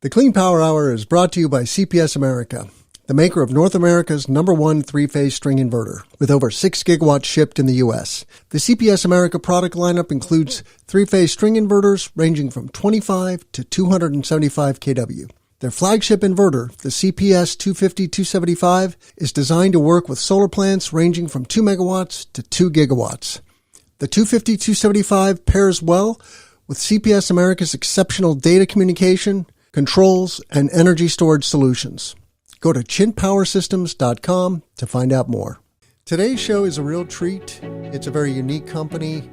The Clean Power Hour is brought to you by CPS America, the maker of North America's #1 three-phase string inverter, with over 6 gigawatts shipped in the U.S. The CPS America product lineup includes three-phase string inverters ranging from 25 to 275 kW. Their flagship inverter, the CPS 250-275, is designed to work with solar plants ranging from 2 megawatts to 2 gigawatts. The 250-275 pairs well with CPS America's exceptional data communication, controls, and energy storage solutions. Go to chintpowersystems.com to find out more. Today's show is a real treat. It's a very unique company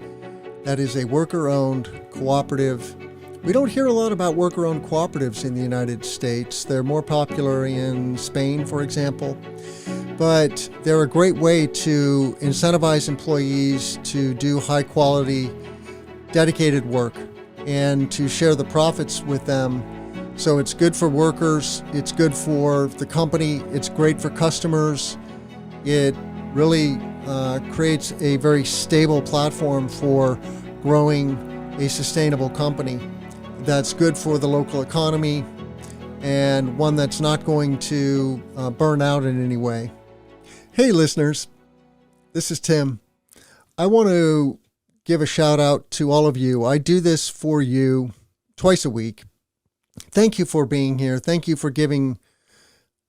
that is a worker-owned cooperative. We don't hear a lot about worker-owned cooperatives in the United States. They're more popular in Spain, for example. But they're a great way to incentivize employees to do high-quality, dedicated work and to share the profits with them. So it's good for workers, it's good for the company, it's great for customers. It really creates a very stable platform for growing a sustainable company that's good for the local economy and one that's not going to burn out in any way. Hey listeners, this is Tim. I want to give a shout out to all of you. I do this for you twice a week. Thank you for being here. Thank you for giving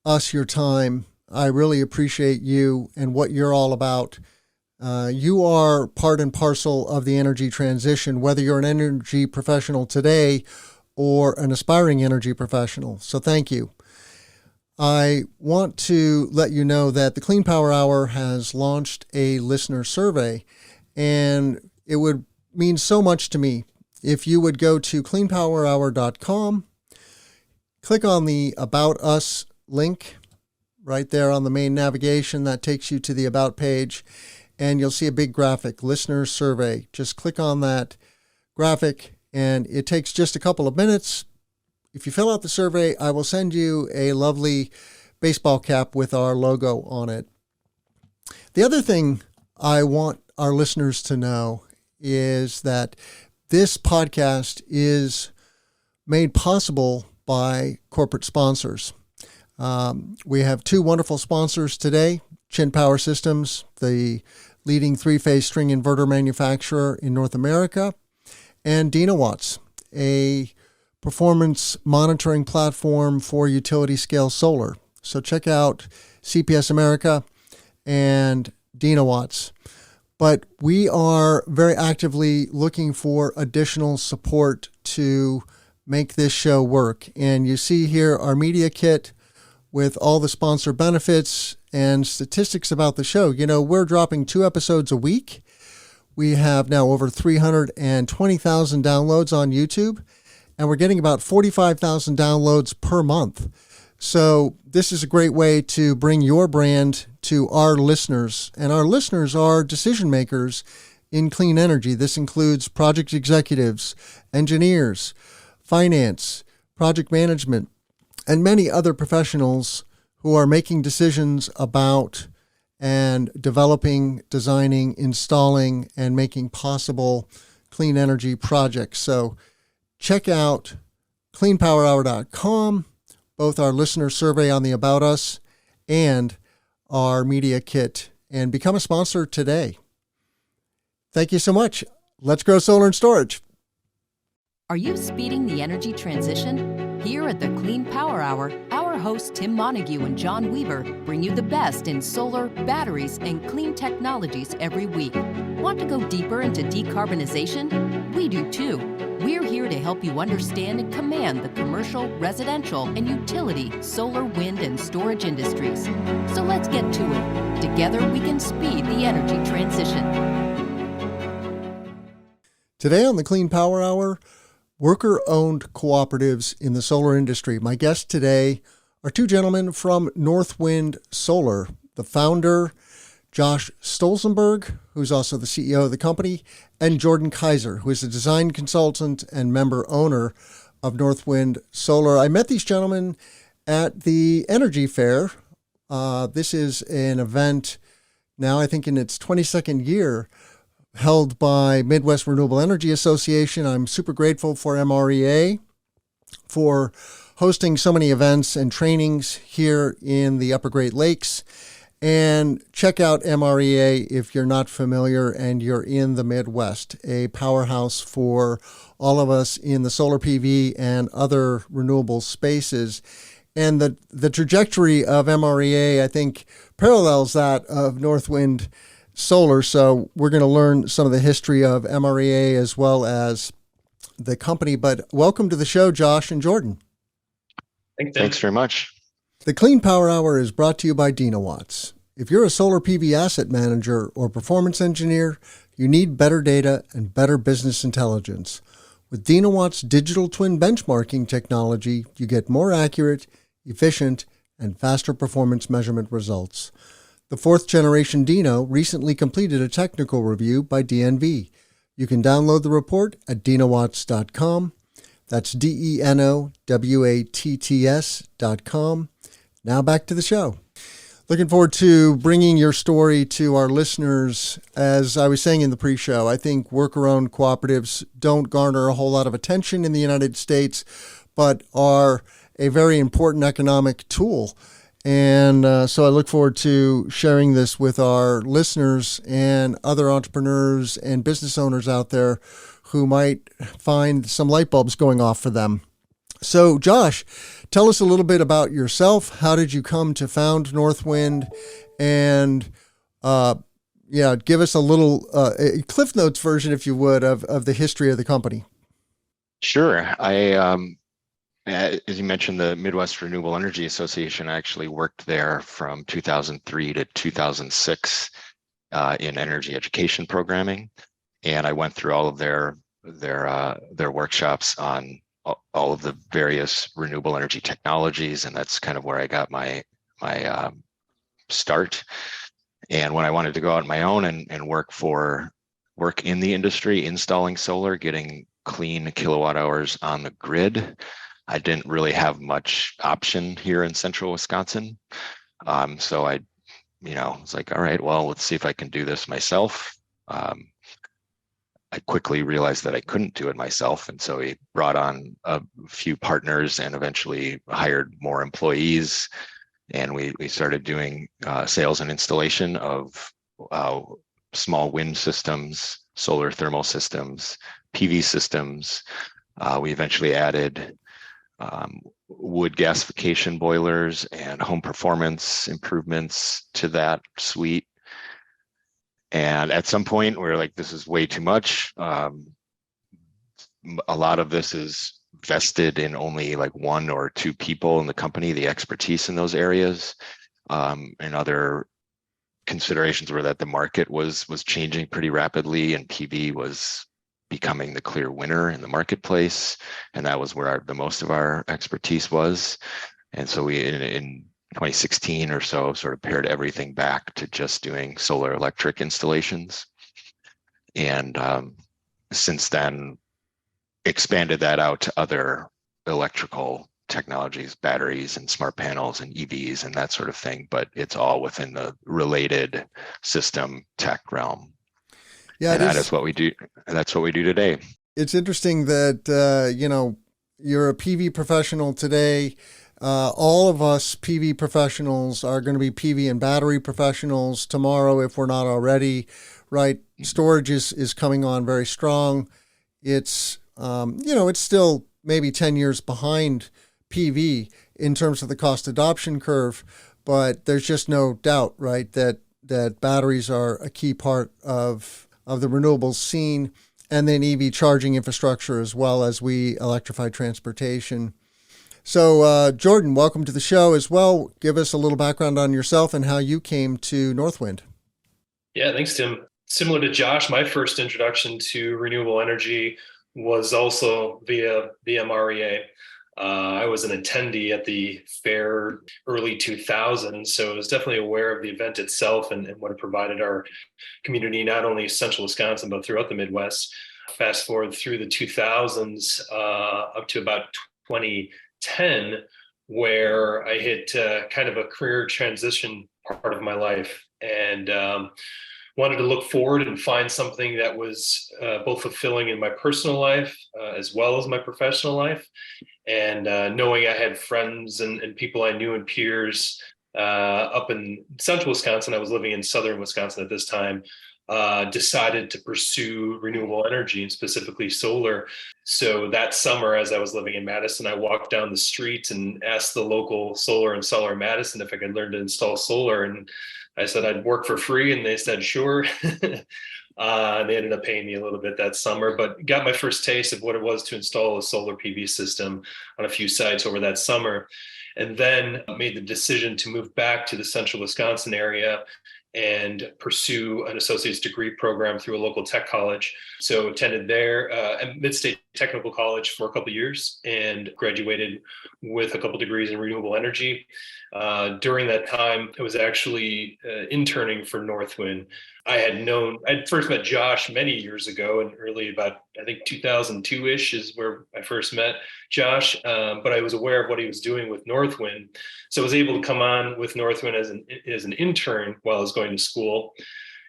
us your time. I really appreciate you and what you're all about. You are part and parcel of the energy transition, whether you're an energy professional today or an aspiring energy professional. So thank you. I want to let you know that the Clean Power Hour has launched a listener survey, and it would mean so much to me if you would go to cleanpowerhour.com, click on the About Us link right there on the main navigation. That takes you to the About page, and you'll see a big graphic, Listener Survey. Just click on that graphic, and it takes just a couple of minutes. If you fill out the survey, I will send you a lovely baseball cap with our logo on it. The other thing I want our listeners to know is that this podcast is made possible by corporate sponsors. We have two wonderful sponsors today, Chin Power Systems, the leading three-phase string inverter manufacturer in North America, and Dynawatts, a performance monitoring platform for utility-scale solar. So check out CPS America and Dynawatts. But we are very actively looking for additional support to make this show work. And you see here our media kit with all the sponsor benefits and statistics about the show. You know, we're dropping 2 episodes a week. We have now over 320,000 downloads on YouTube, and we're getting about 45,000 downloads per month. So this is a great way to bring your brand to our listeners, and our listeners are decision makers in clean energy. This includes project executives, engineers, finance, project management, and many other professionals who are making decisions about and developing, designing, installing, and making possible clean energy projects. So check out cleanpowerhour.com, both our listener survey on the About Us and our media kit, and become a sponsor today. Thank you so much. Let's grow solar and storage. Are you speeding the energy transition? Here at the Clean Power Hour, our hosts Tim Montague and John Weaver bring you the best in solar, batteries, and clean technologies every week. Want to go deeper into decarbonization? We do too. We're here to help you understand and command the commercial, residential, and utility solar, wind, and storage industries. So let's get to it. Together we can speed the energy transition. Today on the Clean Power Hour, worker-owned cooperatives in the solar industry. My guests today are two gentlemen from Northwind Solar, the founder, Josh Stolzenberg, who's also the CEO of the company, and Jordan Kaiser, who is a design consultant and member owner of Northwind Solar. I met these gentlemen at the Energy Fair. This is an event now, I think in its 22nd year, held by Midwest Renewable Energy Association. I'm super grateful for MREA for hosting so many events and trainings here in the Upper Great Lakes. And check out MREA if you're not familiar and you're in the Midwest, a powerhouse for all of us in the solar PV and other renewable spaces. And the trajectory of MREA, I think, parallels that of Northwind Solar. So we're going to learn some of the history of MREA as well as the company. But welcome to the show, Josh and Jordan. Thanks very much. The Clean Power Hour is brought to you by DinoWatts. If you're a solar PV asset manager or performance engineer, you need better data and better business intelligence. With DinoWatts digital twin benchmarking technology, you get more accurate, efficient, and faster performance measurement results. The fourth generation Dino recently completed a technical review by DNV. You can download the report at dinowatts.com. That's DENOWATTS.com. Now back to the show. Looking forward to bringing your story to our listeners. As I was saying in the pre-show, I think worker-owned cooperatives don't garner a whole lot of attention in the United States, but are a very important economic tool. And so I look forward to sharing this with our listeners and other entrepreneurs and business owners out there who might find some light bulbs going off for them. So, Josh, tell us a little bit about yourself. How did you come to found Northwind? And give us a little Cliff Notes version, if you would, of the history of the company. Sure. As you mentioned, the Midwest Renewable Energy Association, I actually worked there from 2003 to 2006 in energy education programming, and I went through all of their workshops on all of the various renewable energy technologies, and that's kind of where I got my start. And when I wanted to go out on my own and work in the industry, installing solar, getting clean kilowatt hours on the grid, I didn't really have much option here in central Wisconsin. So I was like, all right, well, let's see if I can do this myself. I quickly realized that I couldn't do it myself. And so we brought on a few partners and eventually hired more employees. And we started doing sales and installation of small wind systems, solar thermal systems, PV systems. We eventually added wood gasification boilers and home performance improvements to that suite. And at some point, we were like, this is way too much. A lot of this is vested in only like one or two people in the company, the expertise in those areas. And other considerations were that the market was changing pretty rapidly, and PV was becoming the clear winner in the marketplace. And that was where the most of our expertise was. And so we, in 2016 or so, sort of pared everything back to just doing solar electric installations. And since then, expanded that out to other electrical technologies, batteries and smart panels and EVs and that sort of thing. But it's all within the related system tech realm. Yeah, and that is what we do. That's what we do today. It's interesting that, you're a PV professional today. All of us PV professionals are going to be PV and battery professionals tomorrow if we're not already, right? Storage is coming on very strong. It's, it's still maybe 10 years behind PV in terms of the cost adoption curve, but there's just no doubt, right, that batteries are a key part of the renewables scene, and then EV charging infrastructure as well as we electrify transportation. So, Jordan, welcome to the show as well. Give us a little background on yourself and how you came to Northwind. Yeah, thanks, Tim. Similar to Josh, my first introduction to renewable energy was also via the MREA. I was an attendee at the fair early 2000s, so I was definitely aware of the event itself and what it provided our community, not only central Wisconsin, but throughout the Midwest. Fast forward through the 2000s up to about 2010, where I hit kind of a career transition part of my life, and wanted to look forward and find something that was both fulfilling in my personal life as well as my professional life. And knowing I had friends and people I knew and peers up in central Wisconsin, I was living in southern Wisconsin at this time, decided to pursue renewable energy and specifically solar. So that summer, as I was living in Madison, I walked down the street and asked the local solar installer in Madison if I could learn to install solar. And I said I'd work for free, and they said, sure. They ended up paying me a little bit that summer, but got my first taste of what it was to install a solar PV system on a few sites over that summer. And then made the decision to move back to the central Wisconsin area and pursue an associate's degree program through a local tech college. So attended there at Mid-State Technical College for a couple of years and graduated with a couple degrees in renewable energy. During that time, I was actually interning for Northwind. I'd first met Josh many years ago, and early about, I think 2002-ish is where I first met Josh, but I was aware of what he was doing with Northwind. So I was able to come on with Northwind as an intern while I was going to school.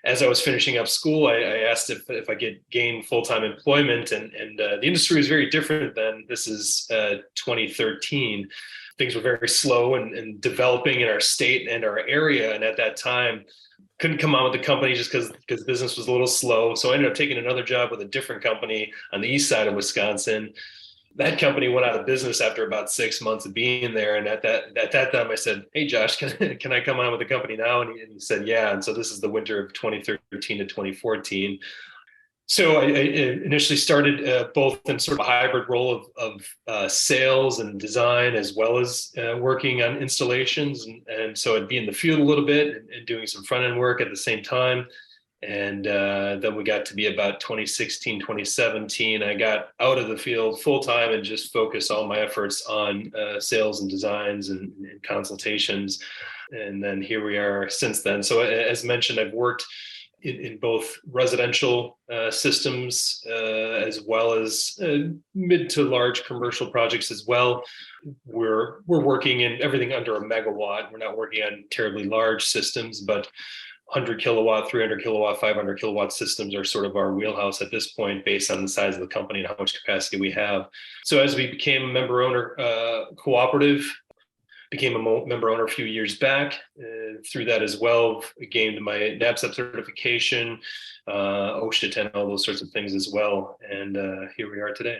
As I was finishing up school, I asked if I could gain full-time employment, and the industry was very different then. This is 2013. Things were very slow and developing in our state and our area. And at that time, couldn't come on with the company just because business was a little slow. So I ended up taking another job with a different company on the east side of Wisconsin. That company went out of business after about 6 months of being there. And at that time, I said, "Hey, Josh, can I come on with the company now?" And he said, "Yeah." And so this is the winter of 2013 to 2014. So I initially started both in sort of a hybrid role of sales and design, as well as working on installations. And so I'd be in the field a little bit and doing some front end work at the same time. And then we got to be about 2016, 2017. I got out of the field full time and just focused all my efforts on sales and designs and consultations. And then here we are since then. So as mentioned, I've worked in both residential systems as well as mid to large commercial projects as well. We're working in everything under a megawatt. We're not working on terribly large systems, but 100 kilowatt, 300 kilowatt, 500 kilowatt systems are sort of our wheelhouse at this point based on the size of the company and how much capacity we have. So as we became a member owner cooperative, became a member owner a few years back. Through that as well, gained my NABCEP certification, OSHA 10, all those sorts of things as well. And here we are today.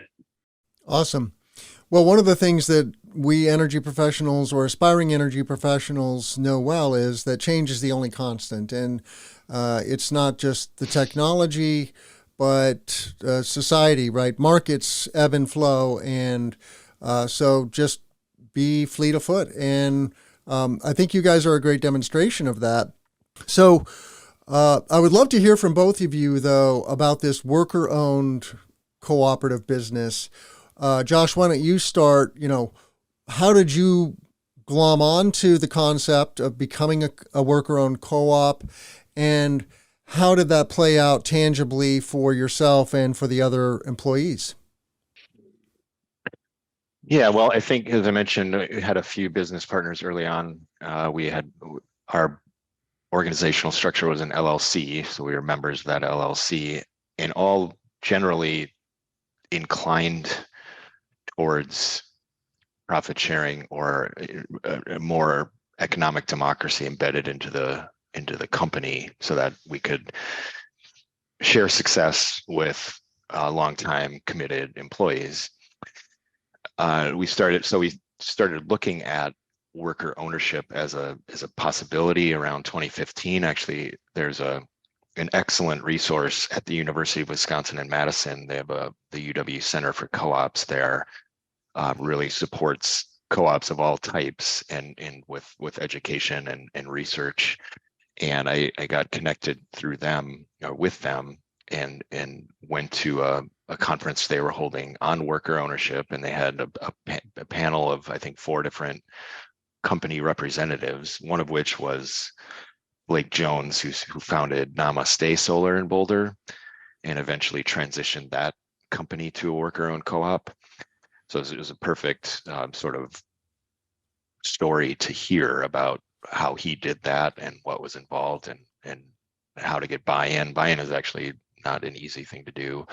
Awesome. Well, one of the things that we energy professionals or aspiring energy professionals know well is that change is the only constant. And it's not just the technology, but society, right? Markets ebb and flow. And so just be fleet of foot. And I think you guys are a great demonstration of that. So I would love to hear from both of you, though, about this worker-owned cooperative business. Josh, why don't you start? How did you glom onto the concept of becoming a worker-owned co-op, and how did that play out tangibly for yourself and for the other employees? Yeah, well, I think, as I mentioned, we had a few business partners early on. We had our organizational structure was an LLC, so we were members of that LLC, and all generally inclined towards profit sharing or a more economic democracy embedded into the company, so that we could share success with longtime committed employees. We started looking at worker ownership as a possibility around 2015. Actually, there's an excellent resource at the University of Wisconsin in Madison. They have the UW Center for Co-ops there. Really supports co-ops of all types and with education and research. And I got connected through them, or with them, and went to a conference they were holding on worker ownership, and they had a panel of, I think, 4 different company representatives, one of which was Blake Jones, who founded Namaste Solar in Boulder and eventually transitioned that company to a worker-owned co-op. So it was a perfect sort of story to hear about how he did that and what was involved, and how to get buy-in. Buy-in is actually not an easy thing to do.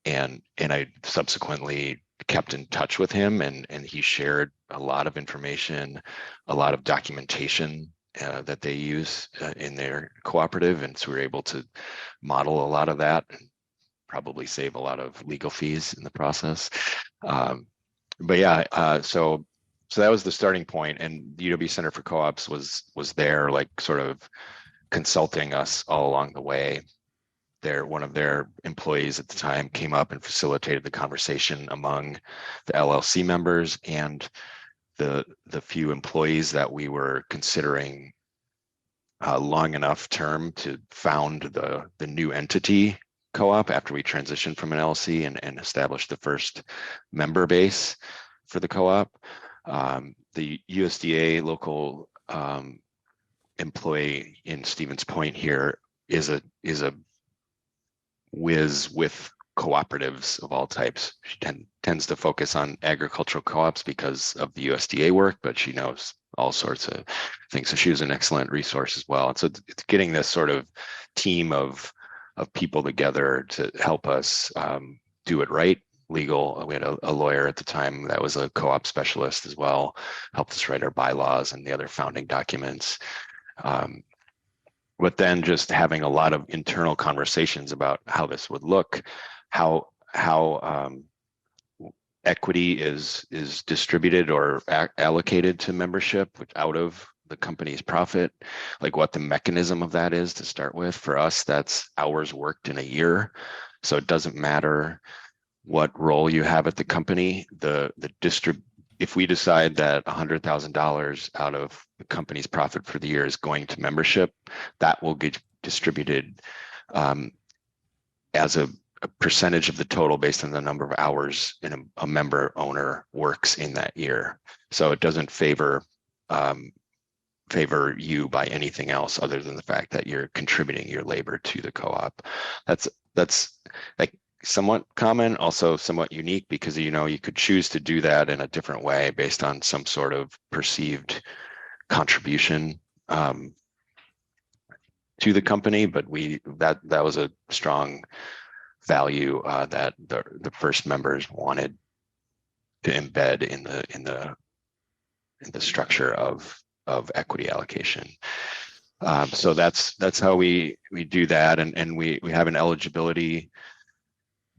And I subsequently kept in touch with him, and he shared a lot of information, a lot of documentation that they use in their cooperative. And so we were able to model a lot of that and probably save a lot of legal fees in the process. But yeah, so that was the starting point, and the UW Center for Co-ops was there, like sort of consulting us all along the way. One of their employees at the time came up and facilitated the conversation among the LLC members and the few employees that we were considering long enough term to found the new entity co-op after we transitioned from an LLC and established the first member base for the co-op. The USDA local employee in Stevens Point here is a whiz with cooperatives of all types. She tends to focus on agricultural co-ops because of the USDA work, but she knows all sorts of things. So she was an excellent resource as well. And so it's getting this sort of team of people together to help us do it right. Legal, we had a lawyer at the time that was a co-op specialist as well, helped us write our bylaws and the other founding documents. But then just having a lot of internal conversations about how this would look, how equity is distributed or allocated to membership out of the company's profit, like what the mechanism of that is to start with. For us, that's hours worked in a year. So it doesn't matter what role you have at the company, if we decide that $100,000 out of the company's profit for the year is going to membership, that will get distributed as a percentage of the total based on the number of hours a member owner works in that year. So it doesn't favor you by anything else other than the fact that you're contributing your labor to the co-op. That's like somewhat common, also somewhat unique, because you could choose to do that in a different way based on some sort of perceived contribution to the company. But that was a strong value that the first members wanted to embed in the structure of equity allocation. So that's how we do that, and we have an eligibility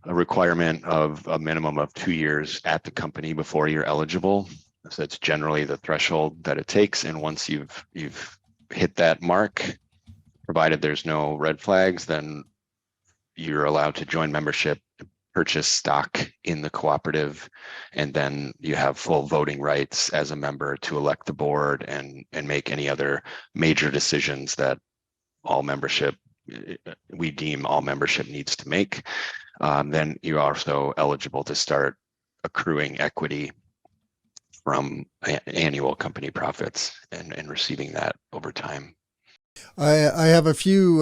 a requirement of a minimum of 2 years at the company before you're eligible. So it's generally the threshold that it takes. And once you've hit that mark, provided there's no red flags, then you're allowed to join membership, purchase stock in the cooperative, and then you have full voting rights as a member to elect the board and make any other major decisions that we deem all membership needs to make. Then you're also eligible to start accruing equity from annual company profits and receiving that over time. I have a few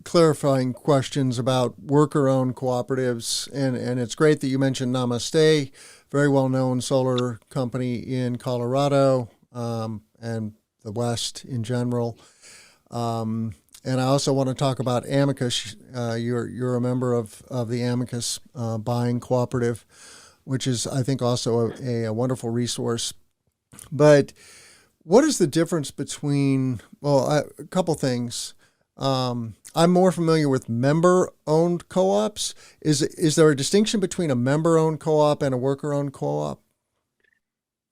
clarifying questions about worker-owned cooperatives, and it's great that you mentioned Namaste, very well-known solar company in Colorado and the West in general. And I also want to talk about Amicus. You're a member of the Amicus buying cooperative, which is, I think, also a wonderful resource. But what is the difference between, a couple things. I'm more familiar with member-owned co-ops. Is there a distinction between a member-owned co-op and a worker-owned co-op?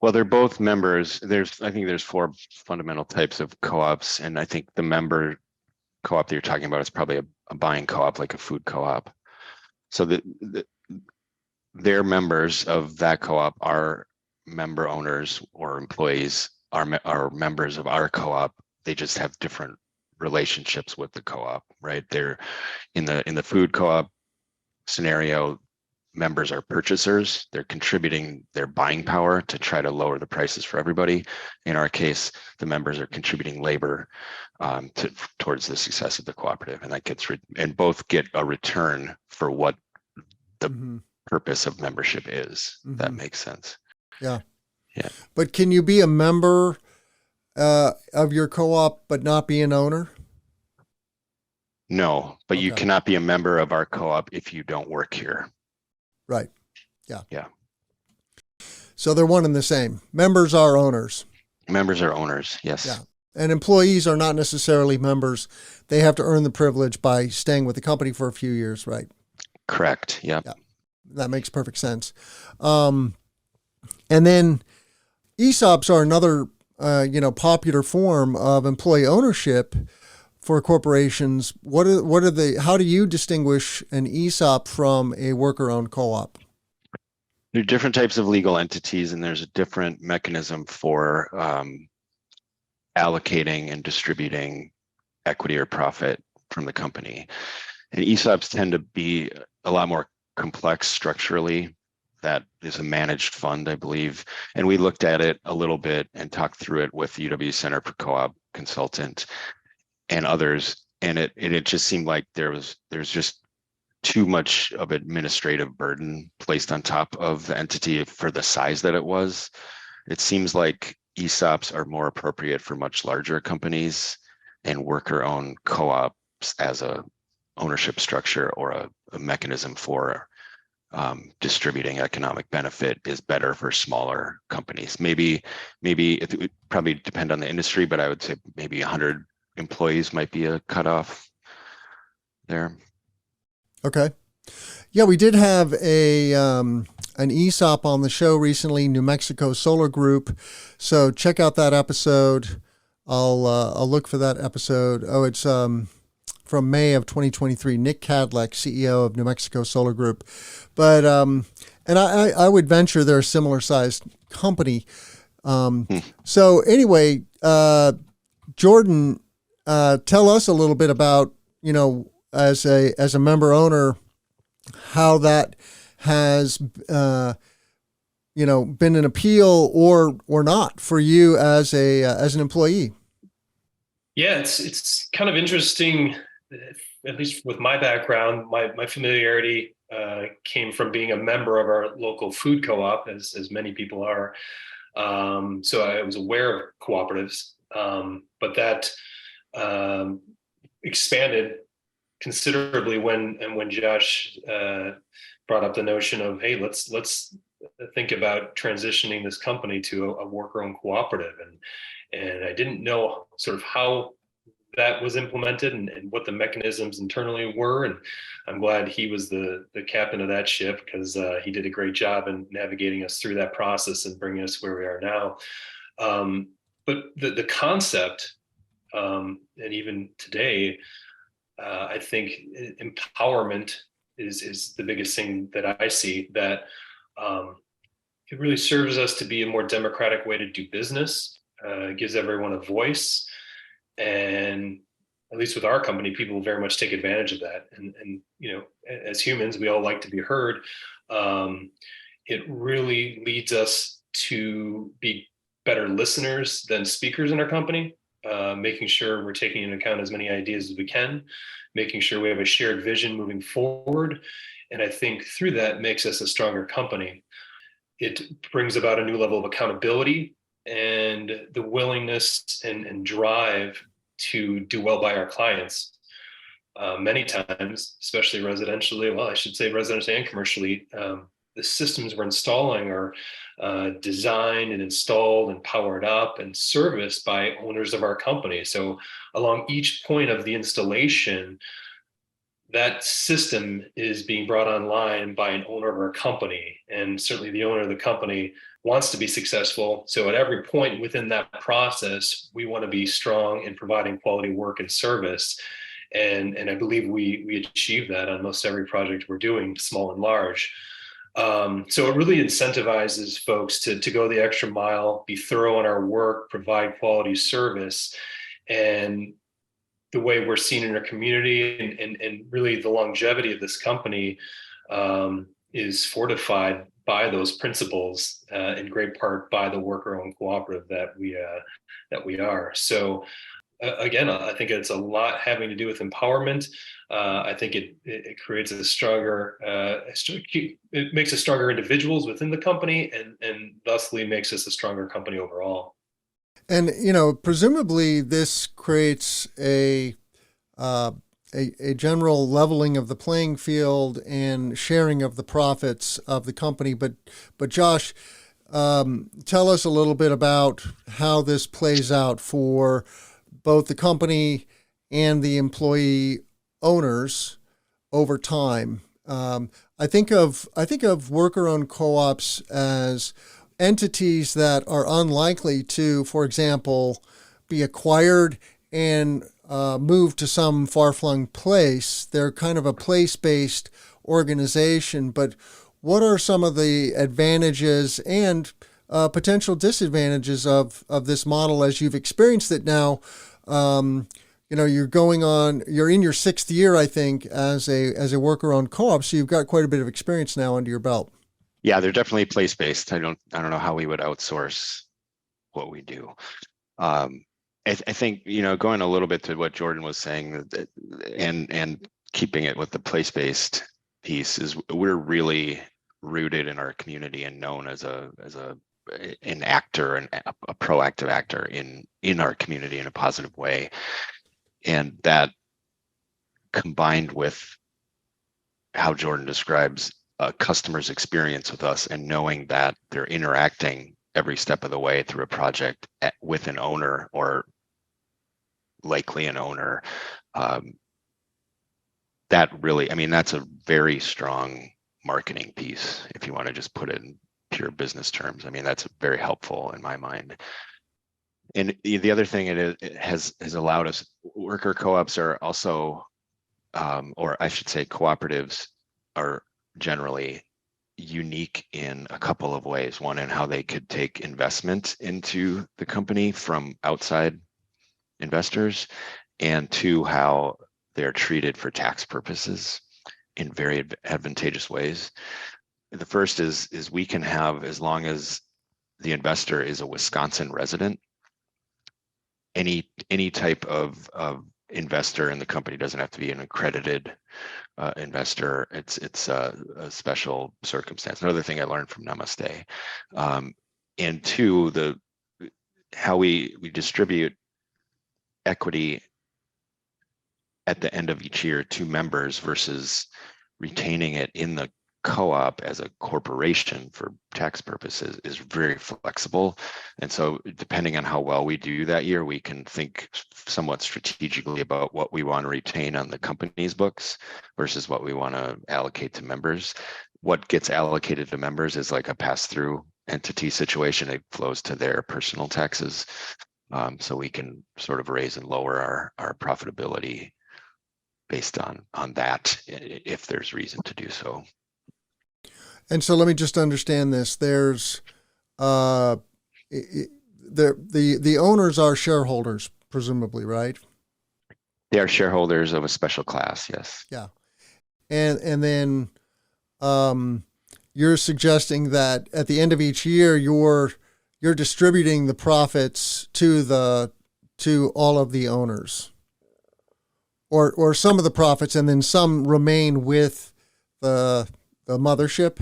Well, they're both members. I think there's 4 fundamental types of co-ops, and I think the member co-op that you're talking about is probably a buying co-op, like a food co-op. So their members of that co-op are member owners or employees, are members of our co-op. They just have different relationships with the co-op, right? They're in the food co-op scenario, members are purchasers. They're contributing their buying power to try to lower the prices for everybody. In our case, the members are contributing labor towards the success of the cooperative, and that and both get a return for what the purpose of membership is. That makes sense. Yeah. Yeah. But can you be a member of your co-op but not be an owner? No, but you Okay. cannot be a member of our co-op if you don't work here. Right. Yeah. Yeah. So they're one and the same. Members are owners. Members are owners. Yes. Yeah. And employees are not necessarily members. They have to earn the privilege by staying with the company for a few years, right? Correct. Yeah. Yeah. That makes perfect sense. And then ESOPs are another, popular form of employee ownership for corporations. How do you distinguish an ESOP from a worker-owned co-op? There are different types of legal entities, and there's a different mechanism for allocating and distributing equity or profit from the company. And ESOPs tend to be a lot more complex structurally. That is a managed fund, I believe. And we looked at it a little bit and talked through it with the UW Center for Co-op consultant and others. And it just seemed like there's just too much of administrative burden placed on top of the entity for the size that it was. It seems like ESOPs are more appropriate for much larger companies, and worker-owned co-ops as a ownership structure or a mechanism for distributing economic benefit is better for smaller companies. Maybe it would probably depend on the industry, but I would say maybe 100 employees might be a cutoff there. Okay. Yeah, we did have an ESOP on the show recently, New Mexico Solar Group. So check out that episode. I'll look for that episode. Oh, it's from May of 2023. Nick Cadleck, CEO of New Mexico Solar Group. But and I would venture they're a similar sized company. So anyway, Jordan, tell us a little bit about, as a member owner, how that has been an appeal or not for you as an employee. Yeah, it's kind of interesting, at least with my background. My familiarity came from being a member of our local food co-op, as many people are. So I was aware of cooperatives, but that expanded considerably when Josh brought up the notion of, hey, let's think about transitioning this company to a worker-owned cooperative, and I didn't know sort of how that was implemented and what the mechanisms internally were, and I'm glad he was the captain of that ship, because he did a great job in navigating us through that process and bringing us where we are now. But the concept, and even today, I think empowerment is the biggest thing that I see, that it really serves us to be a more democratic way to do business. It gives everyone a voice, and at least with our company, people very much take advantage of that. And as humans, we all like to be heard. It really leads us to be better listeners than speakers in our company. Making sure we're taking into account as many ideas as we can, making sure we have a shared vision moving forward. And I think through that makes us a stronger company. It brings about a new level of accountability and the willingness and drive to do well by our clients. Many times, especially residentially, well, I should say residentially and commercially, the systems we're installing are designed and installed and powered up and serviced by owners of our company. So along each point of the installation, that system is being brought online by an owner of our company. And certainly the owner of the company wants to be successful. So at every point within that process, we want to be strong in providing quality work and service. And I believe we achieve that on most every project we're doing, small and large. So it really incentivizes folks to go the extra mile, be thorough in our work, provide quality service. And the way we're seen in our community and really the longevity of this company is fortified by those principles, in great part by the worker-owned cooperative that we are. So again, I think it's a lot having to do with empowerment. I think it creates a stronger, it makes us stronger individuals within the company, and thusly makes us a stronger company overall. And presumably this creates a a general leveling of the playing field and sharing of the profits of the company. But Josh, tell us a little bit about how this plays out for both the company and the employee owners over time. I think of worker-owned co-ops as entities that are unlikely to, for example, be acquired and moved to some far-flung place. They're kind of a place-based organization. But what are some of the advantages and potential disadvantages of this model as you've experienced it now? You're in your sixth year, I think, as a worker-owned co-op, so you've got quite a bit of experience now under your belt. Yeah, they're definitely place-based. I don't know how we would outsource what we do. I think, going a little bit to what Jordan was saying, and keeping it with the place-based piece, is we're really rooted in our community and known as an actor and a proactive actor in our community in a positive way. And that, combined with how Jordan describes a customer's experience with us and knowing that they're interacting every step of the way through a project with an owner, or likely an owner, that really, that's a very strong marketing piece, if you want to just put it in pure business terms. That's very helpful in my mind. And the other thing it has allowed us, worker co-ops are also, or I should say cooperatives, are generally unique in a couple of ways. One, in how they could take investment into the company from outside investors, and two, how they're treated for tax purposes in very advantageous ways. The first is we can have, as long as the investor is a Wisconsin resident, any type of investor in the company, doesn't have to be an accredited investor. It's a special circumstance. Another thing I learned from Namaste. And two, how we distribute equity at the end of each year to members versus retaining it in the co-op as a corporation for tax purposes is very flexible. And so depending on how well we do that year, we can think somewhat strategically about what we want to retain on the company's books versus what we want to allocate to members. What gets allocated to members is like a pass-through entity situation. It flows to their personal taxes. So we can sort of raise and lower our profitability based on that, if there's reason to do so. And so let me just understand this. There's the owners are shareholders, presumably, right? They are shareholders of a special class, yes. Yeah. And then you're suggesting that at the end of each year you're distributing the profits to all of the owners. Or some of the profits, and then some remain with the mothership.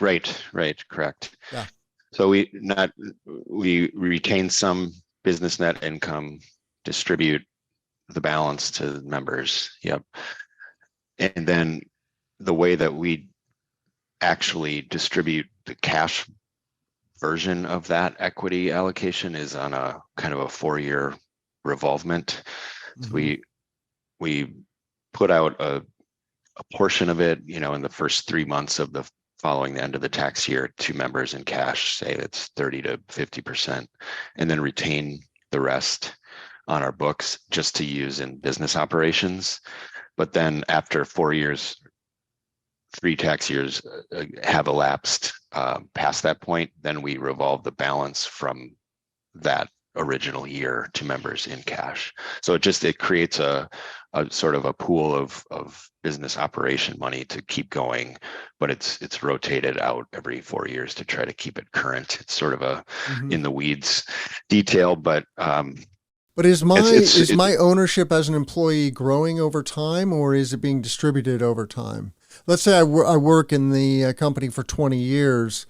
Right, correct. Yeah. So we retain some business net income, distribute the balance to members. Yep. And then the way that we actually distribute the cash version of that equity allocation is on a kind of a 4-year revolvement. Mm-hmm. So we put out a portion of it, in the first 3 months of the following the end of the tax year to members in cash, say it's 30 to 50%, and then retain the rest on our books just to use in business operations. But then after 4 years, 3 tax years have elapsed past that point, then we revolve the balance from that original year to members in cash. So it creates a sort of a pool of business operation money to keep going, but it's rotated out every 4 years to try to keep it current. It's sort of a in the weeds detail, but is my ownership as an employee growing over time, or is it being distributed over time? Let's say I work in the company for 20 years.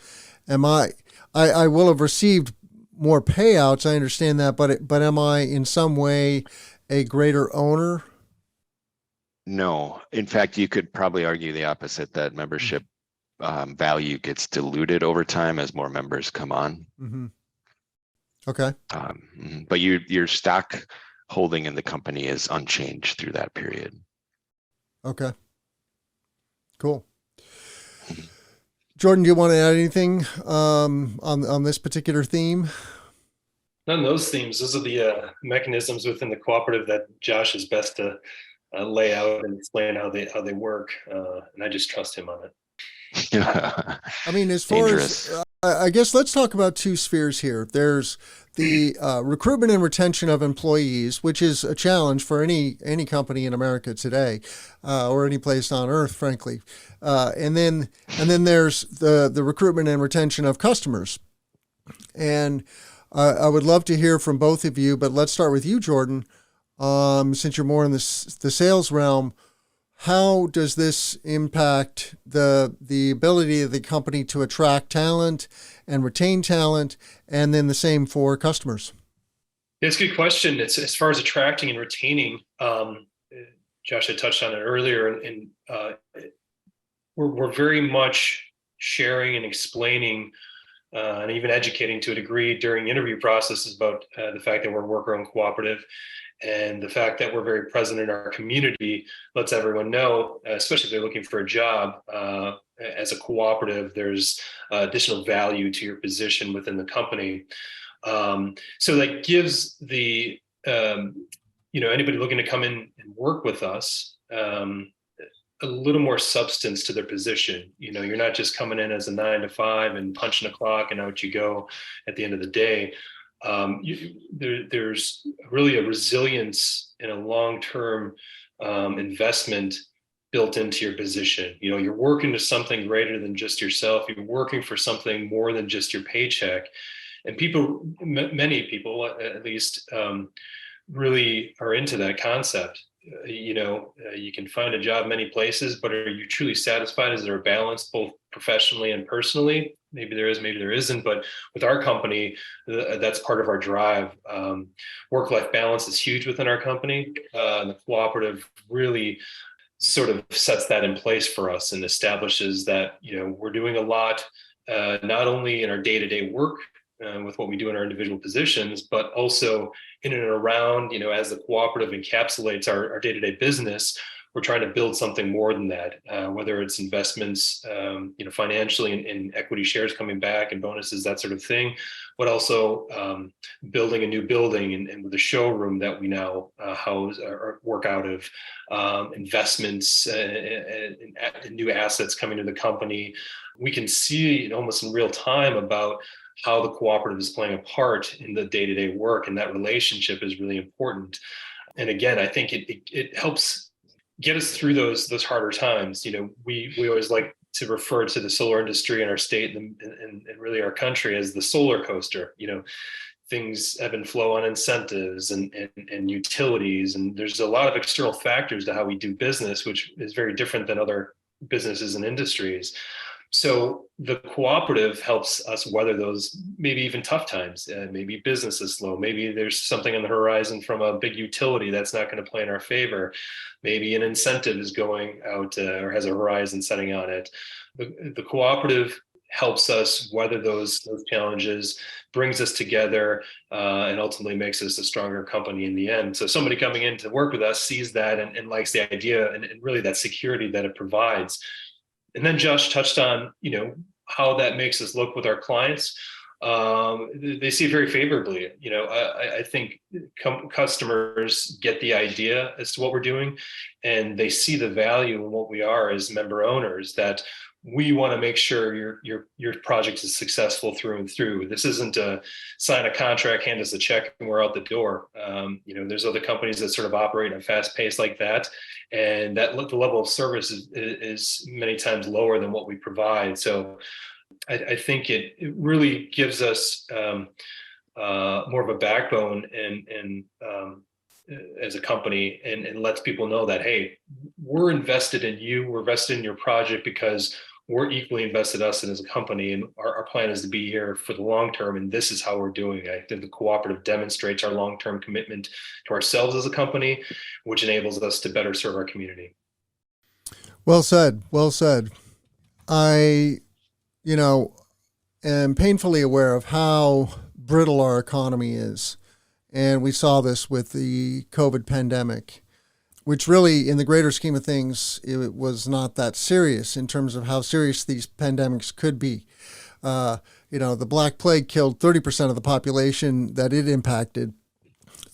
I will have received more payouts, I understand that, but am I in some way a greater owner? No, in fact, you could probably argue the opposite, that membership value gets diluted over time as more members come on. Mm-hmm. Okay. But your stock holding in the company is unchanged through that period. Okay. Cool. Jordan, do you want to add anything on this particular theme? None of those themes. Those are the mechanisms within the cooperative that Josh is best to lay out and explain how they work, and I just trust him on it. I mean, as far as I guess, let's talk about two spheres here. There's the recruitment and retention of employees, which is a challenge for any company in America today, or any place on earth, frankly. And then there's the recruitment and retention of customers. And I would love to hear from both of you, but let's start with you, Jordan. Since you're more in the sales realm, how does this impact the ability of the company to attract talent and retain talent, and then the same for customers? It's a good question. It's as far as attracting and retaining. Josh had touched on it earlier, and we're very much sharing and explaining and even educating to a degree during interview processes about the fact that we're a worker-owned cooperative. And the fact that we're very present in our community lets everyone know, especially if they're looking for a job, as a cooperative, there's additional value to your position within the company. So that gives the, anybody looking to come in and work with us, a little more substance to their position. You're not just coming in as a 9 to 5 and punching a clock and out you go at the end of the day. There's really a resilience and a long-term investment built into your position. You're working to something greater than just yourself. You're working for something more than just your paycheck. And many people at least, really are into that concept. You can find a job many places, but are you truly satisfied? Is there a balance both professionally and personally? Maybe there is, maybe there isn't. But with our company, that's part of our drive. Work-life balance is huge within our company. The cooperative really sort of sets that in place for us and establishes that, we're doing a lot, not only in our day-to-day work, with what we do in our individual positions, but also in and around, as the cooperative encapsulates our day-to-day business, we're trying to build something more than that, whether it's investments, financially in equity shares coming back and bonuses, that sort of thing, but also building a new building and with a showroom that we now house or work out of, investments and new assets coming to the company. We can see almost in real time about how the cooperative is playing a part in the day-to-day work, and that relationship is really important. And again, I think it helps get us through those harder times. We always like to refer to the solar industry in our state and really our country as the solar coaster. Things ebb and flow on incentives and utilities, and there's a lot of external factors to how we do business, which is very different than other businesses and industries. So the cooperative helps us weather those maybe even tough times. Maybe business is slow. Maybe there's something on the horizon from a big utility that's not going to play in our favor. Maybe an incentive is going out or has a horizon setting on it. The cooperative helps us weather those challenges, brings us together, and ultimately makes us a stronger company in the end. So somebody coming in to work with us sees that and likes the idea and really that security that it provides. And then Josh touched on, how that makes us look with our clients. They see it very favorably. I think customers get the idea as to what we're doing, and they see the value in what we are as member owners, that we want to make sure your project is successful through and through. This isn't a sign a contract, hand us a check, and we're out the door. There's other companies that sort of operate at a fast pace like that, and that the level of service is many times lower than what we provide. So I think it really gives us more of a backbone and as a company, and lets people know that, hey, we're invested in you, we're invested in your project because we're equally invested us in as a company, and our plan is to be here for the long term, and this is how we're doing it. I think the cooperative demonstrates our long-term commitment to ourselves as a company, which enables us to better serve our community. Well said. Well said. I, am painfully aware of how brittle our economy is. And we saw this with the COVID pandemic, which really, in the greater scheme of things, it was not that serious in terms of how serious these pandemics could be. The Black Plague killed 30% of the population that it impacted.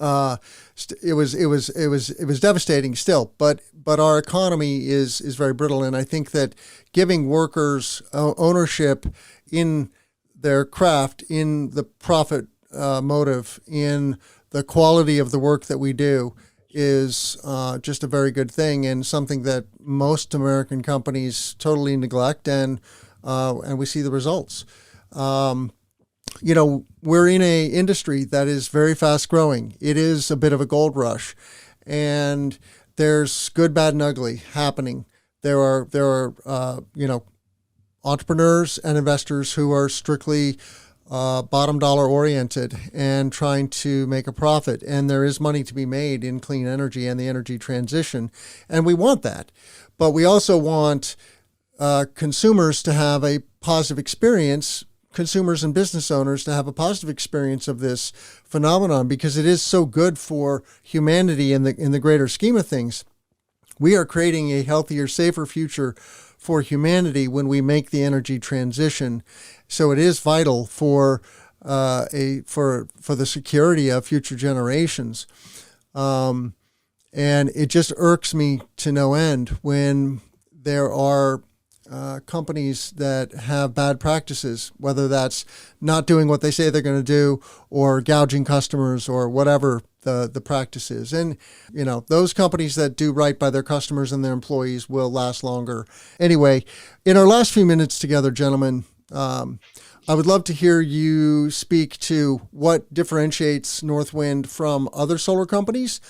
It was devastating still, but our economy is very brittle, and I think that giving workers ownership in their craft, in the profit motive, in the quality of the work that we do, is just a very good thing, and something that most American companies totally neglect, and we see the results. We're in a industry that is very fast growing. It is a bit of a gold rush, and there's good, bad, and ugly happening. There are entrepreneurs and investors who are strictly bottom dollar oriented and trying to make a profit. And there is money to be made in clean energy and the energy transition, and we want that. But we also want consumers to have a positive experience. Consumers and business owners to have a positive experience of this phenomenon, because it is so good for humanity in the greater scheme of things. We are creating a healthier, safer future for humanity when we make the energy transition. So it is vital for the security of future generations. And it just irks me to no end when there are companies that have bad practices, whether that's not doing what they say they're going to do, or gouging customers, or whatever the practice is. And, those companies that do right by their customers and their employees will last longer. Anyway, in our last few minutes together, gentlemen, I would love to hear you speak to what differentiates Northwind from other solar companies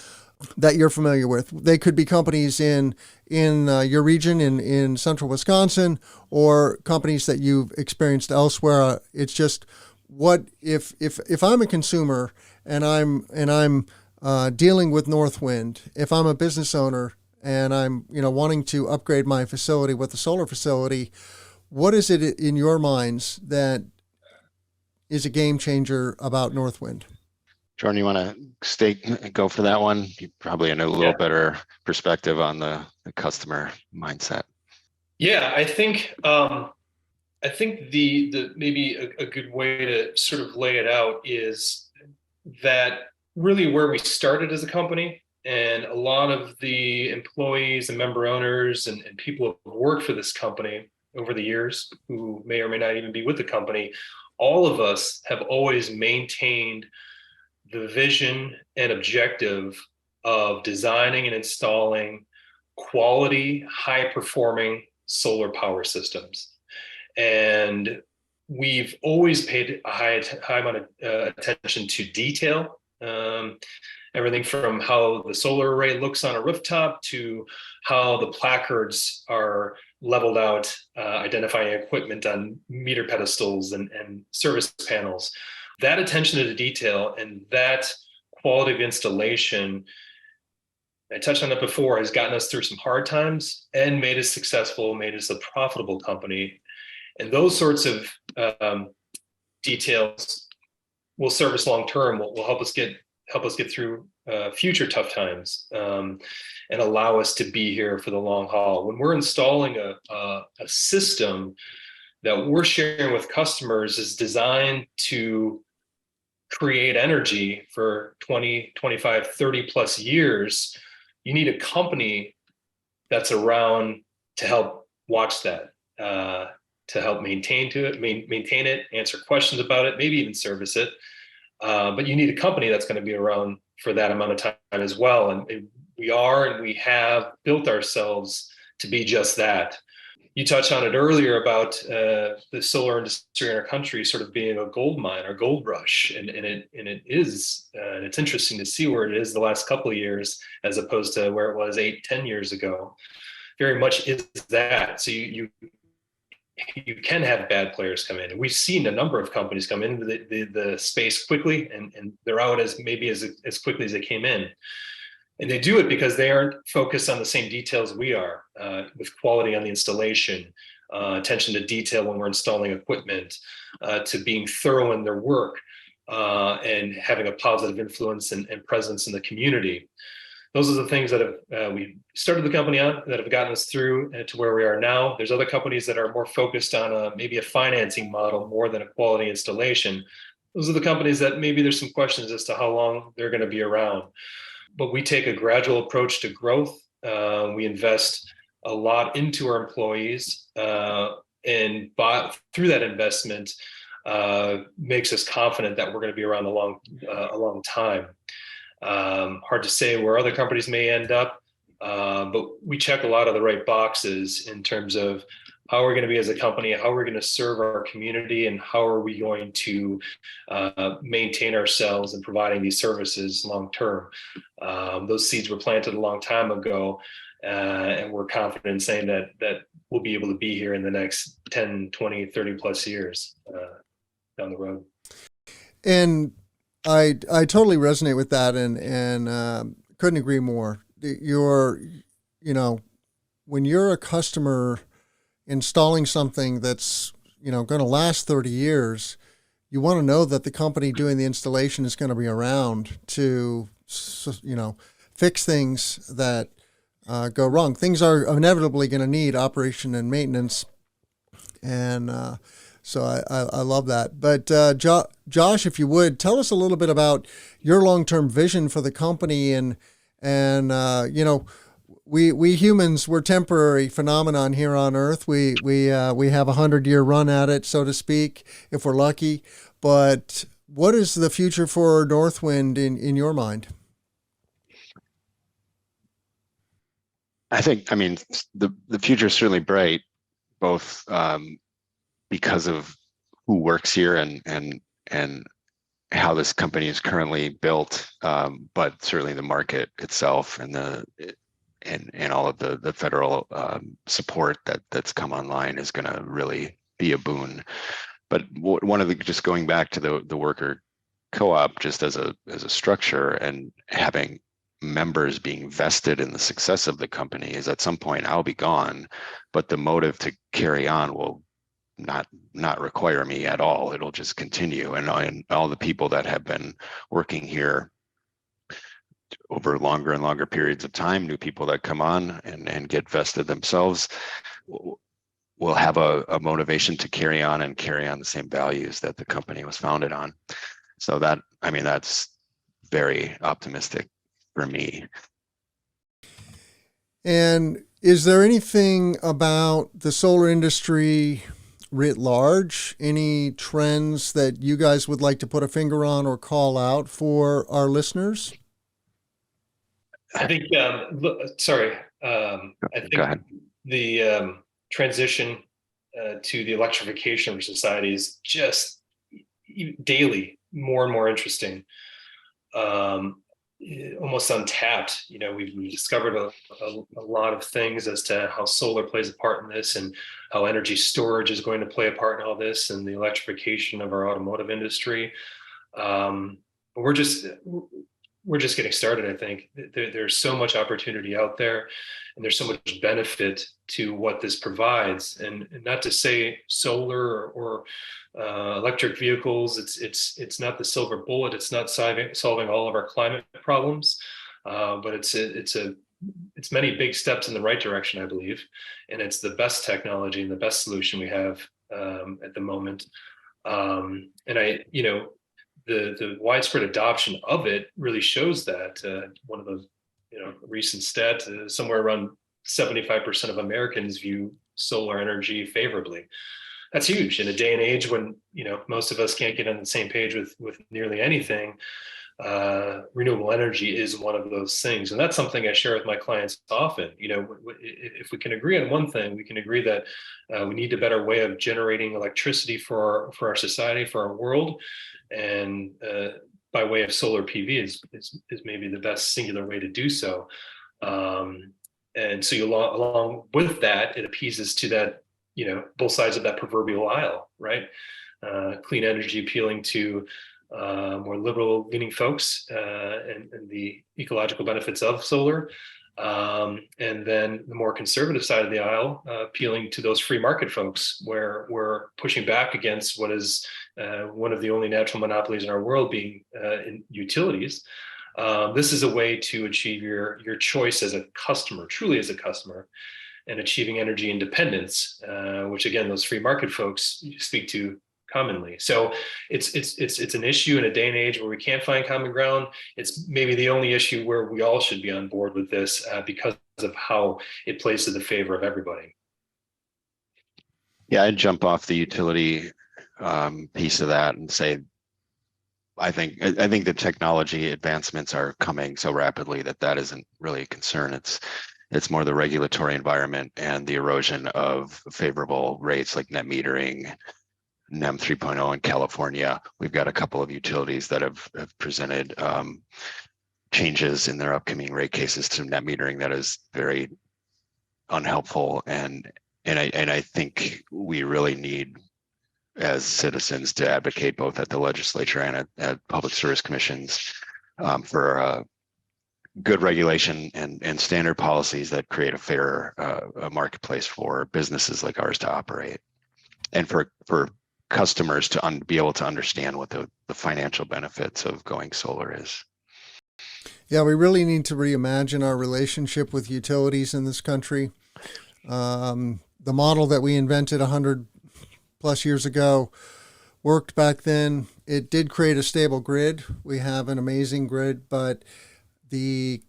that you're familiar with. They could be companies in your region in central Wisconsin, or companies that you've experienced elsewhere. It's just, what if I'm a consumer and I'm dealing with Northwind, if I'm a business owner and I'm wanting to upgrade my facility with a solar facility, what is it in your minds that is a game changer about Northwind? Jordan, you want to go for that one? You probably have a little better perspective on the customer mindset. Yeah, I think the maybe a good way to sort of lay it out is that really where we started as a company, and a lot of the employees and member owners and people who have worked for this company over the years, who may or may not even be with the company, all of us have always maintained the vision and objective of designing and installing quality, high-performing solar power systems. And we've always paid a high amount of attention to detail, everything from how the solar array looks on a rooftop to how the placards are leveled out, identifying equipment on meter pedestals and service panels. That attention to the detail and that quality of installation, I touched on it before, has gotten us through some hard times and made us successful, made us a profitable company. And those sorts of details will serve us long term, will help us get through future tough times, and allow us to be here for the long haul. When we're installing a system that we're sharing with customers is designed to create energy for 20, 25, 30 plus years, you need a company that's around to help watch that, to help maintain it, answer questions about it, maybe even service it. But you need a company that's going to be around for that amount of time as well. And we have built ourselves to be just that. You touched on it earlier about the solar industry in our country sort of being a gold mine or gold rush, and it is, and it's interesting to see where it is the last couple of years as opposed to where it was 8-10 years ago. Very much is that. So you you can have bad players come in. And we've seen a number of companies come into the space quickly, and they're out as quickly as they came in. And they do it because they aren't focused on the same details we are, with quality on the installation, attention to detail when we're installing equipment, to being thorough in their work, and having a positive influence and presence in the community. Those are the things that we started the company on, that have gotten us through to where we are now. There's other companies that are more focused on maybe a financing model more than a quality installation. Those are the companies that maybe there's some questions as to how long they're going to be around. But we take a gradual approach to growth. We invest a lot into our employees, and through that investment, makes us confident that we're going to be around a long time. Hard to say where other companies may end up, but we check a lot of the right boxes in terms of how we're going to be as a company, how we're going to serve our community, and how are we going to maintain ourselves in providing these services long term. Those seeds were planted a long time ago, and we're confident in saying that we'll be able to be here in the next 10, 20, 30 plus years down the road. And I totally resonate with that, and couldn't agree more. When you're a customer installing something that's going to last 30 years, you want to know that the company doing the installation is going to be around to fix things that go wrong. Things are inevitably going to need operation and maintenance, and so I love that. But Josh, if you would, tell us a little bit about your long-term vision for the company, and we humans, we're temporary phenomenon here on Earth. We have 100-year run at it, so to speak, if we're lucky. But what is the future for Northwind in your mind? I mean, the future is certainly bright, both because of who works here and how this company is currently built, but certainly the market itself and all of the federal support that's come online is going to really be a boon. But one of the, just going back to the worker co-op, just as a structure, and having members being vested in the success of the company, is at some point I'll be gone, but the motive to carry on will not require me at all. It'll just continue, and all the people that have been working here over longer and longer periods of time, new people that come on and get vested themselves, will have a motivation to carry on the same values that the company was founded on. So that's very optimistic for me. And is there anything about the solar industry writ large, any trends that you guys would like to put a finger on or call out for our listeners? I think, I think the transition to the electrification of society is just daily more and more interesting, almost untapped. We've discovered a lot of things as to how solar plays a part in this, and how energy storage is going to play a part in all this, and the electrification of our automotive industry. We're just getting started. I think there's so much opportunity out there, and there's so much benefit to what this provides. And not to say solar or electric vehicles, it's not the silver bullet. It's not solving all of our climate problems, but it's many big steps in the right direction, I believe. And it's the best technology and the best solution we have at the moment. The widespread adoption of it really shows that. One of the recent stats, somewhere around 75% of Americans view solar energy favorably. That's huge in a day and age when most of us can't get on the same page with nearly anything. Renewable energy is one of those things, and that's something I share with my clients often. If we can agree on one thing, we can agree that we need a better way of generating electricity for our society, for our world, and by way of solar PV is maybe the best singular way to do so. And so along with that, it appeases to that both sides of that proverbial aisle, right? Clean energy appealing to more liberal leaning folks, and the ecological benefits of solar. And then the more conservative side of the aisle, appealing to those free market folks, where we're pushing back against what is one of the only natural monopolies in our world, being in utilities. This is a way to achieve your choice as a customer, truly as a customer, and achieving energy independence, which again, those free market folks speak to commonly. So it's an issue in a day and age where we can't find common ground. It's maybe the only issue where we all should be on board with this, because of how it plays to the favor of everybody. Yeah, I'd jump off the utility piece of that and say, I think the technology advancements are coming so rapidly that isn't really a concern. It's more the regulatory environment and the erosion of favorable rates like net metering, NEM 3.0 in California. We've got a couple of utilities that have presented changes in their upcoming rate cases to net metering that is very unhelpful, and I think we really need, as citizens, to advocate both at the legislature and at public service commissions for good regulation and standard policies that create a fair marketplace for businesses like ours to operate, and for customers to be able to understand what the financial benefits of going solar is. Yeah, we really need to reimagine our relationship with utilities in this country. The model that we invented 100 plus years ago worked back then. It did create a stable grid. We have an amazing grid, but the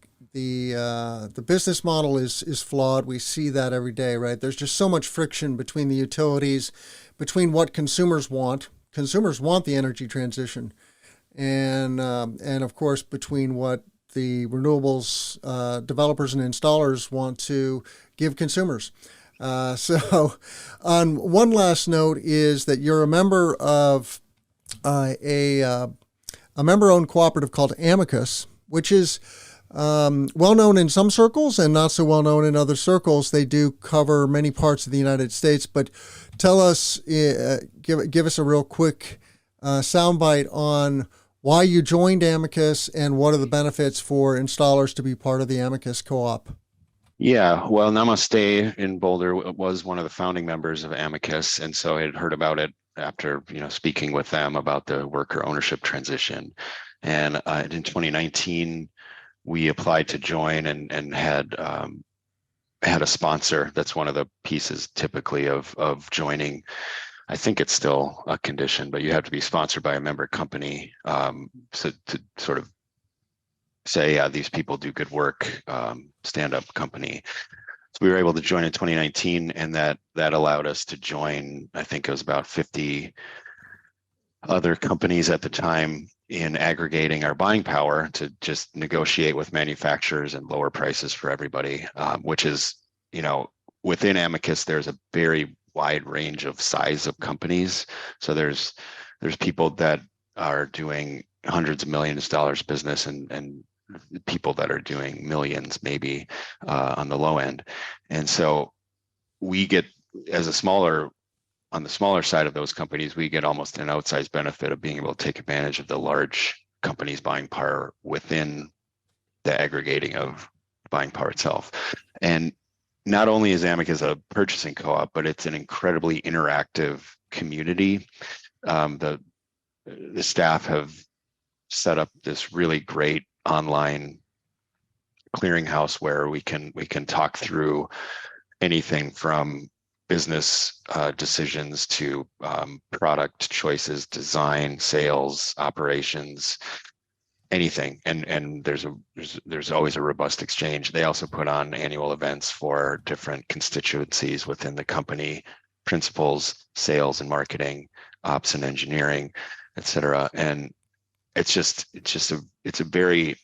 business model is flawed. We see that every day, right? There's just so much friction between the utilities, between what consumers want. Consumers want the energy transition, and of course between what the renewables developers and installers want to give consumers. So on one last note is that you're a member of a member-owned cooperative called Amicus, which is well known in some circles and not so well known in other circles. They do cover many parts of the United States, but tell us, give us a real quick soundbite on why you joined Amicus and what are the benefits for installers to be part of the Amicus co-op. Yeah, well, Namaste in Boulder was one of the founding members of Amicus, and so I had heard about it after speaking with them about the worker ownership transition. And in 2019, we applied to join and had a sponsor. That's one of the pieces typically of joining. I think it's still a condition, but you have to be sponsored by a member company, so to sort of say, yeah, these people do good work, stand-up company. So we were able to join in 2019, and that allowed us to join, I think it was about 50 other companies at the time, in aggregating our buying power to just negotiate with manufacturers and lower prices for everybody, which is, within Amicus, there's a very wide range of size of companies. So there's people that are doing hundreds of millions of dollars business and people that are doing millions, maybe on the low end. And so we get, on the smaller side of those companies, we get almost an outsized benefit of being able to take advantage of the large companies' buying power within the aggregating of buying power itself. And not only is Amicus a purchasing co-op, but it's an incredibly interactive community. The staff have set up this really great online clearinghouse where we can talk through anything from business decisions to product choices, design, sales, operations, anything. And there's always a robust exchange. They also put on annual events for different constituencies within the company: principals, sales and marketing, ops and engineering, et cetera. And it's a very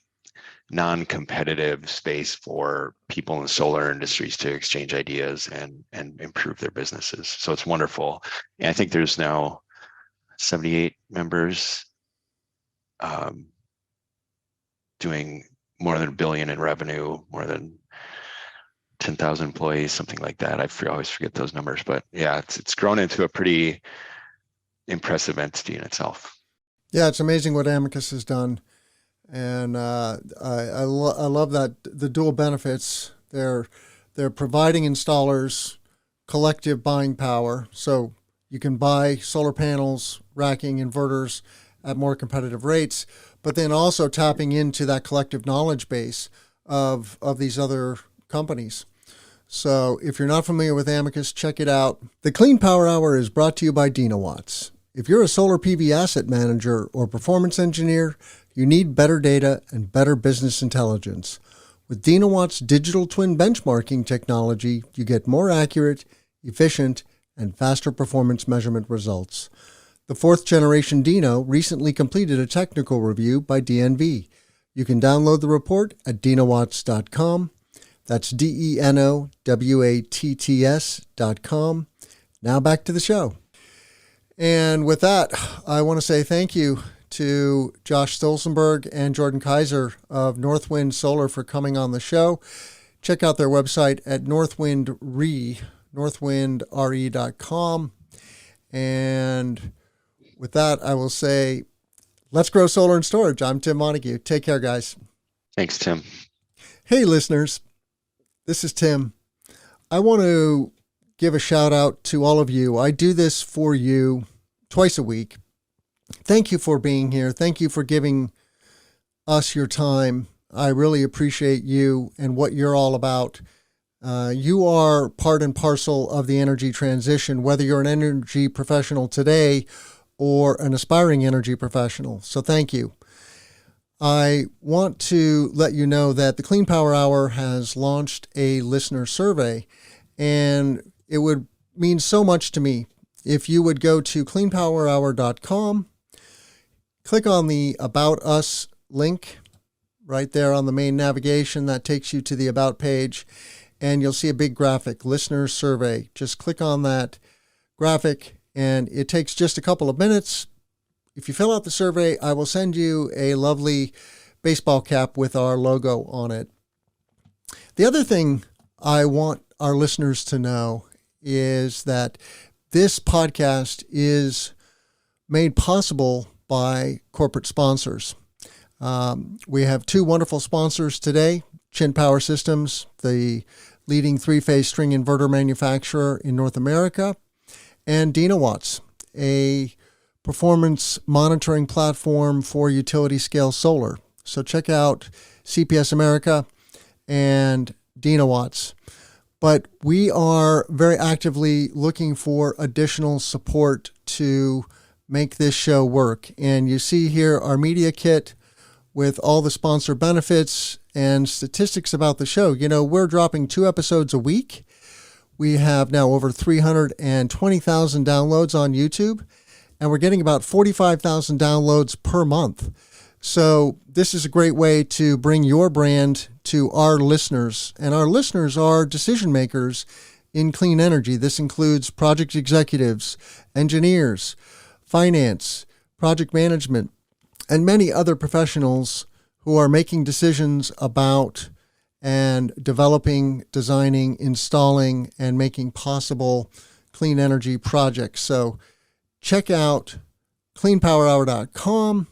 non-competitive space for people in the solar industries to exchange ideas and improve their businesses. So it's wonderful. And I think there's now 78 members doing more than $1 billion in revenue, more than 10,000 employees, something like that. Always forget those numbers, but yeah, it's grown into a pretty impressive entity in itself. Yeah, it's amazing what Amicus has done. And I love that the dual benefits. They're providing installers collective buying power, so you can buy solar panels, racking, inverters at more competitive rates, but then also tapping into that collective knowledge base of these other companies. So if you're not familiar with Amicus, check it out. The Clean Power Hour is brought to you by Dinawatts. If you're a solar PV asset manager or performance engineer, you need better data and better business intelligence. With Dinawatts digital twin benchmarking technology, you get more accurate, efficient, and faster performance measurement results. The fourth generation Dino recently completed a technical review by DNV. You can download the report at dinawatts.com. That's DENOWATTS.com. Now back to the show. And with that, I want to say thank you to Josh Stolzenberg and Jordan Kaiser of Northwind Solar for coming on the show. Check out their website at northwindre.com. And with that, I will say, let's grow solar and storage. I'm Tim Montague. Take care, guys. Thanks, Tim. Hey, listeners. This is Tim. I want to give a shout out to all of you. I do this for you twice a week. Thank you for being here. Thank you for giving us your time. I really appreciate you and what you're all about. You are part and parcel of the energy transition, whether you're an energy professional today or an aspiring energy professional. So thank you. I want to let you know that the Clean Power Hour has launched a listener survey, and it would mean so much to me if you would go to cleanpowerhour.com, click on the About Us link right there on the main navigation. That takes you to the About page, and you'll see a big graphic, Listener Survey. Just click on that graphic, and it takes just a couple of minutes. If you fill out the survey, I will send you a lovely baseball cap with our logo on it. The other thing I want our listeners to know is that this podcast is made possible by corporate sponsors. We have two wonderful sponsors today, Chin Power Systems, the leading three-phase string inverter manufacturer in North America, and Dinawatts, a performance monitoring platform for utility scale solar. So check out CPS America and Dinawatts. But we are very actively looking for additional support to make this show work. And you see here our media kit with all the sponsor benefits and statistics about the show. You know, we're dropping 2 episodes a week. We have now over 320,000 downloads on YouTube, and we're getting about 45,000 downloads per month. So this is a great way to bring your brand to our listeners, and our listeners are decision makers in clean energy. This includes project executives, engineers, finance, project management, and many other professionals who are making decisions about and developing, designing, installing, and making possible clean energy projects. So check out cleanpowerhour.com,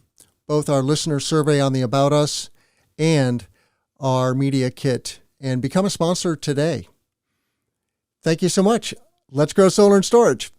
both our listener survey on the About Us and our media kit, and become a sponsor today. Thank you so much. Let's grow solar and storage.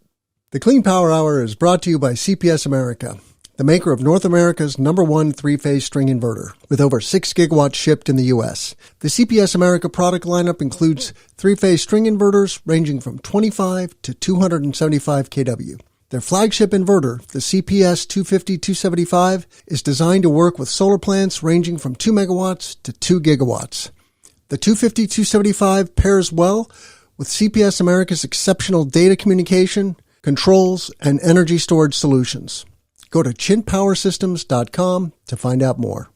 The Clean Power Hour is brought to you by CPS America, the maker of North America's #1 three-phase string inverter, with over 6 gigawatts shipped in the U.S. The CPS America product lineup includes three-phase string inverters ranging from 25 to 275 kW. Their flagship inverter, the CPS 250-275, is designed to work with solar plants ranging from 2 megawatts to 2 gigawatts. The 250-275 pairs well with CPS America's exceptional data communication, controls, and energy storage solutions. Go to chinpowersystems.com to find out more.